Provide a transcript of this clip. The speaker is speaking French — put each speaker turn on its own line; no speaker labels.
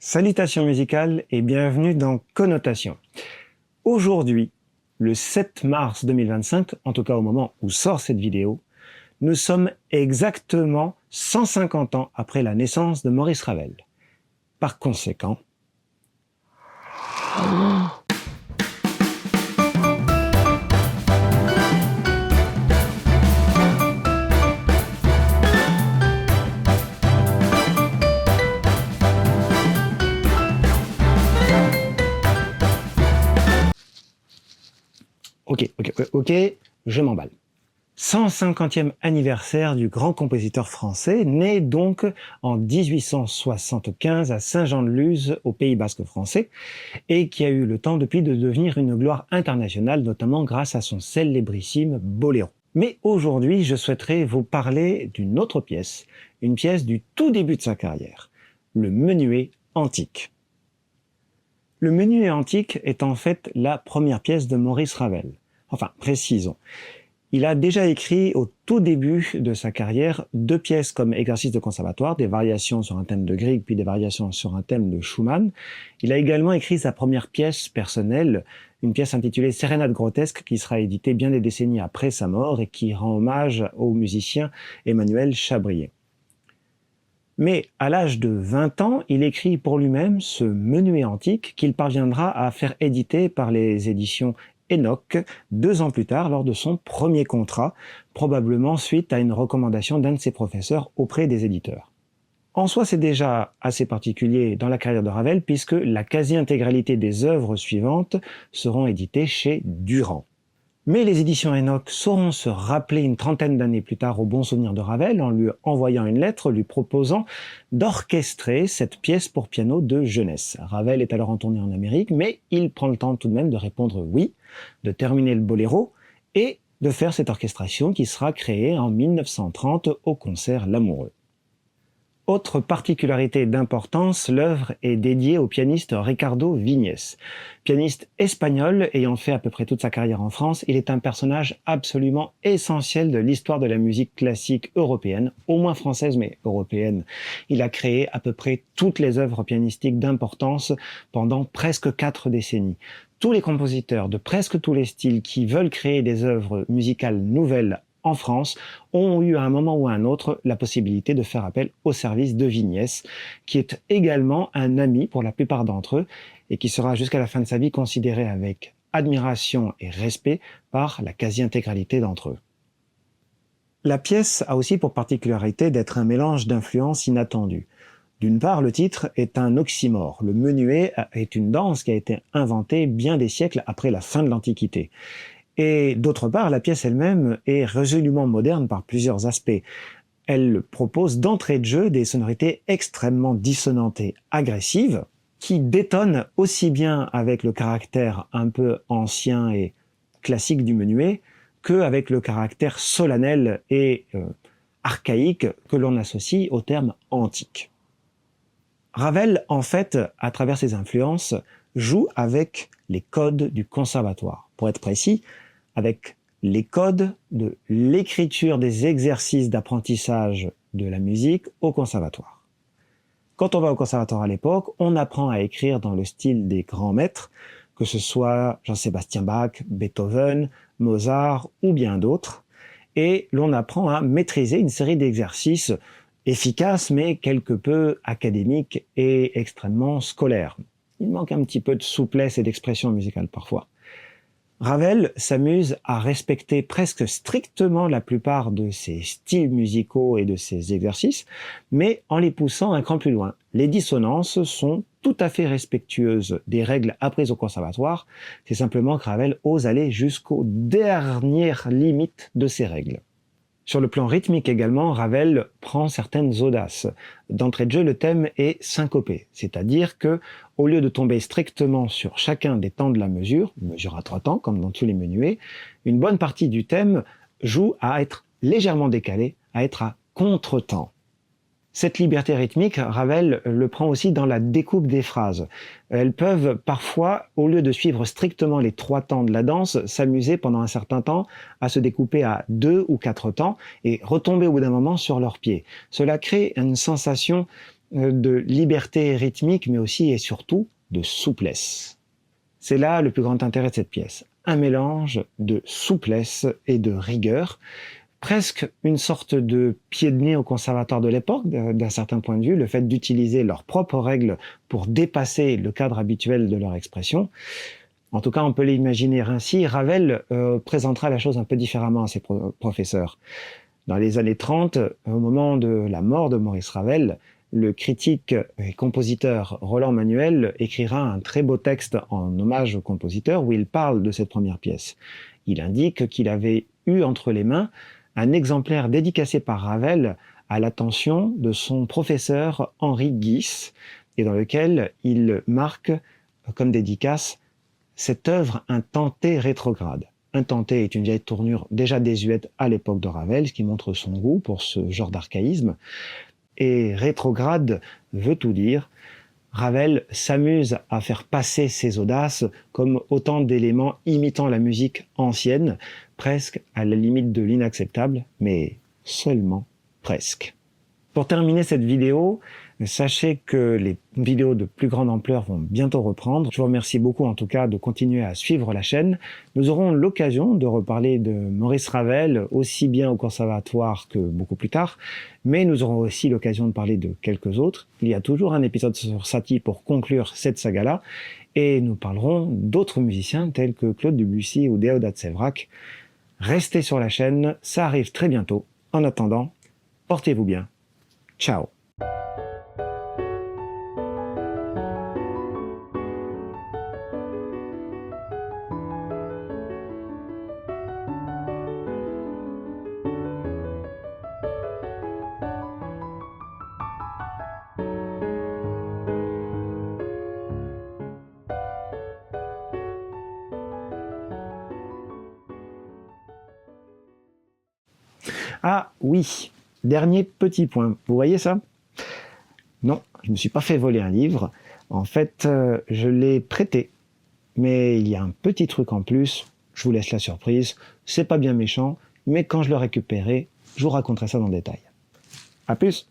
Salutations musicales et bienvenue dans Connotation. Aujourd'hui, le 7 mars 2025, en tout cas au moment où sort cette vidéo, nous sommes exactement 150 ans après la naissance de Maurice Ravel. Par conséquent, Ok, je m'emballe. 150e anniversaire du grand compositeur français, né donc en 1875 à Saint-Jean-de-Luz, au Pays Basque français, et qui a eu le temps depuis de devenir une gloire internationale, notamment grâce à son célébrissime Boléro. Mais aujourd'hui, je souhaiterais vous parler d'une autre pièce, une pièce du tout début de sa carrière, le Menuet antique. Le Menuet antique est en fait la première pièce de Maurice Ravel. Enfin, précisons. Il a déjà écrit au tout début de sa carrière 2 pièces comme exercice de conservatoire, des variations sur un thème de Grieg puis des variations sur un thème de Schumann. Il a également écrit sa première pièce personnelle, une pièce intitulée Sérénade grotesque qui sera éditée bien des décennies après sa mort et qui rend hommage au musicien Emmanuel Chabrier. Mais à l'âge de 20 ans, il écrit pour lui-même ce Menuet antique qu'il parviendra à faire éditer par les éditions Enoch 2 ans plus tard lors de son premier contrat, probablement suite à une recommandation d'un de ses professeurs auprès des éditeurs. En soi, c'est déjà assez particulier dans la carrière de Ravel puisque la quasi-intégralité des œuvres suivantes seront éditées chez Durand. Mais les éditions Enoch sauront se rappeler une trentaine d'années plus tard au bon souvenir de Ravel en lui envoyant une lettre lui proposant d'orchestrer cette pièce pour piano de jeunesse. Ravel est alors en tournée en Amérique, mais il prend le temps tout de même de répondre oui, de terminer le boléro et de faire cette orchestration qui sera créée en 1930 au concert L'Amoureux. Autre particularité d'importance, l'œuvre est dédiée au pianiste Ricardo Viñes. Pianiste espagnol ayant fait à peu près toute sa carrière en France, il est un personnage absolument essentiel de l'histoire de la musique classique européenne, au moins française mais européenne. Il a créé à peu près toutes les œuvres pianistiques d'importance pendant presque 4 décennies. Tous les compositeurs de presque tous les styles qui veulent créer des œuvres musicales nouvelles en France, ont eu à un moment ou à un autre la possibilité de faire appel au service de Viñes, qui est également un ami pour la plupart d'entre eux et qui sera jusqu'à la fin de sa vie considéré avec admiration et respect par la quasi-intégralité d'entre eux. La pièce a aussi pour particularité d'être un mélange d'influences inattendues. D'une part, le titre est un oxymore. Le menuet est une danse qui a été inventée bien des siècles après la fin de l'Antiquité. Et d'autre part, la pièce elle-même est résolument moderne par plusieurs aspects. Elle propose d'entrée de jeu des sonorités extrêmement dissonantes et agressives, qui détonnent aussi bien avec le caractère un peu ancien et classique du menuet, qu'avec le caractère solennel et archaïque que l'on associe au terme antique. Ravel, en fait, à travers ses influences, joue avec les codes du conservatoire. Pour être précis, avec les codes de l'écriture des exercices d'apprentissage de la musique au conservatoire. Quand on va au conservatoire à l'époque, on apprend à écrire dans le style des grands maîtres, que ce soit Jean-Sébastien Bach, Beethoven, Mozart ou bien d'autres, et l'on apprend à maîtriser une série d'exercices efficaces mais quelque peu académiques et extrêmement scolaires. Il manque un petit peu de souplesse et d'expression musicale parfois. Ravel s'amuse à respecter presque strictement la plupart de ses styles musicaux et de ses exercices, mais en les poussant un cran plus loin. Les dissonances sont tout à fait respectueuses des règles apprises au conservatoire, c'est simplement que Ravel ose aller jusqu'aux dernières limites de ces règles. Sur le plan rythmique également, Ravel prend certaines audaces. D'entrée de jeu, le thème est syncopé, c'est-à-dire que, au lieu de tomber strictement sur chacun des temps de la mesure, une mesure à 3 temps, comme dans tous les menuets, une bonne partie du thème joue à être légèrement décalé, à être à contre-temps. Cette liberté rythmique, Ravel le prend aussi dans la découpe des phrases. Elles peuvent parfois, au lieu de suivre strictement les 3 temps de la danse, s'amuser pendant un certain temps à se découper à 2 ou 4 temps et retomber au bout d'un moment sur leurs pieds. Cela crée une sensation de liberté rythmique, mais aussi et surtout de souplesse. C'est là le plus grand intérêt de cette pièce. Un mélange de souplesse et de rigueur, presque une sorte de pied de nez au conservatoire de l'époque, d'un certain point de vue, le fait d'utiliser leurs propres règles pour dépasser le cadre habituel de leur expression. En tout cas, on peut l'imaginer ainsi. Ravel présentera la chose un peu différemment à ses professeurs. Dans les années 30, au moment de la mort de Maurice Ravel, le critique et compositeur Roland Manuel écrira un très beau texte en hommage au compositeur où il parle de cette première pièce. Il indique qu'il avait eu entre les mains un exemplaire dédicacé par Ravel à l'attention de son professeur Henri Guis, et dans lequel il marque comme dédicace cette œuvre un tenté rétrograde. Un tenté est une vieille tournure déjà désuète à l'époque de Ravel, ce qui montre son goût pour ce genre d'archaïsme. Et rétrograde veut tout dire. Ravel s'amuse à faire passer ses audaces comme autant d'éléments imitant la musique ancienne, presque à la limite de l'inacceptable, mais seulement presque. Pour terminer cette vidéo, sachez que les vidéos de plus grande ampleur vont bientôt reprendre. Je vous remercie beaucoup en tout cas de continuer à suivre la chaîne. Nous aurons l'occasion de reparler de Maurice Ravel, aussi bien au conservatoire que beaucoup plus tard, mais nous aurons aussi l'occasion de parler de quelques autres. Il y a toujours un épisode sur Satie pour conclure cette saga-là, et nous parlerons d'autres musiciens tels que Claude Debussy ou Déodat Séverac. Restez sur la chaîne, ça arrive très bientôt. En attendant, portez-vous bien. Ciao. Ah oui, dernier petit point. Vous voyez ça? Non, je ne me suis pas fait voler un livre. En fait, je l'ai prêté. Mais il y a un petit truc en plus. Je vous laisse la surprise. C'est pas bien méchant, mais quand je le récupérerai, je vous raconterai ça dans le détail. À plus!